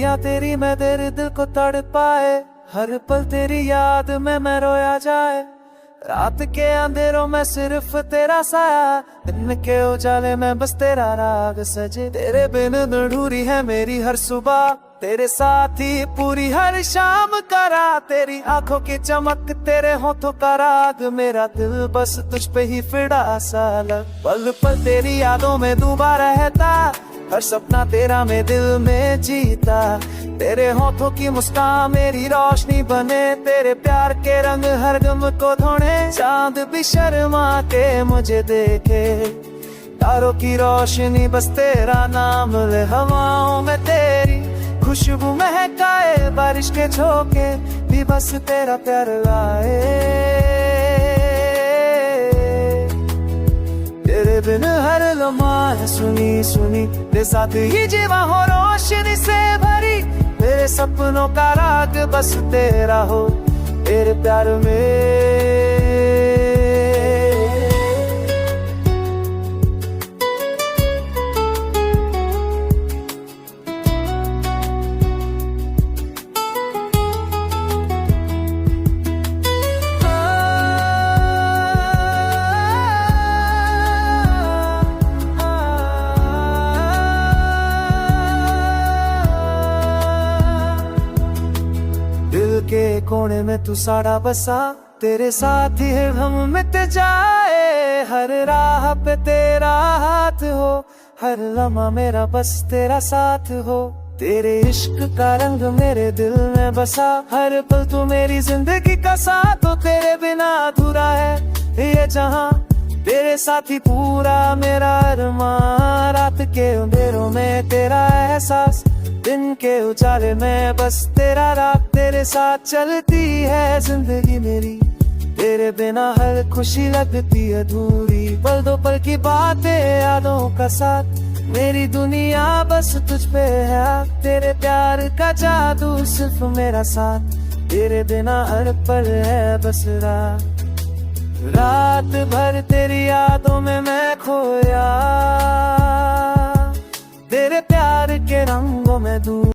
याद तेरी मैं तेरे दिल को तड़ पाए, हर पल तेरी याद में मैं रोया जाए। रात के अंधेरों में सिर्फ तेरा साया, दिन के उजाले में बस तेरा राग सजे। तेरे बिन अधूरी है मेरी हर सुबह, तेरे साथ ही पूरी हर शाम करा। तेरी आंखों की चमक, तेरे होठों का राग, मेरा दिल बस तुझ पे ही फिदा सा लग। पल पल तेरी यादों में डूबा रहता, हर सपना तेरा मैं दिल में जीता। तेरे होठों की मुस्कान मेरी रोशनी बने, तेरे प्यार के रंग हर गम को धोने। चांद भी शर्मा के मुझे देखे, तारों की रोशनी बस तेरा नाम ले। हवाओं में तेरी खुशबू महकाए, बारिश के झोंके भी बस तेरा प्यार लाए। तेरे बिन हर लम्हा है सुनी सुनी, तेरे साथ ही जीवा हो रोशनी से भरी। मेरे सपनों का राग बस तेरा हो, तेरे प्यार में। के कोने में तू साड़ा बसा, तेरे साथ ही हम मिट जाए। हर राह पे तेरा हाथ हो, हर लम्हा मेरा बस तेरा साथ हो। तेरे इश्क का रंग मेरे दिल में बसा, हर पल तू मेरी जिंदगी का साथ हो। तेरे बिना अधूरा है ये जहां, तेरे साथ ही पूरा मेरा अरमान। रात के अंधेरों में तेरा एहसास, दिन के उजाले में बस तेरा राग। तेरे साथ चलती है जिंदगी मेरी, तेरे बिना हर खुशी लगती अधूरी। पल दो पल की बातें यादों का साथ, मेरी दुनिया बस तुझ पे है। तेरे प्यार का जादू सिर्फ मेरा साथ, तेरे बिना हर पल है बस रात। रात भर तेरी यादों में मैं खोया, तेरे प्यार के रंगों में दूर।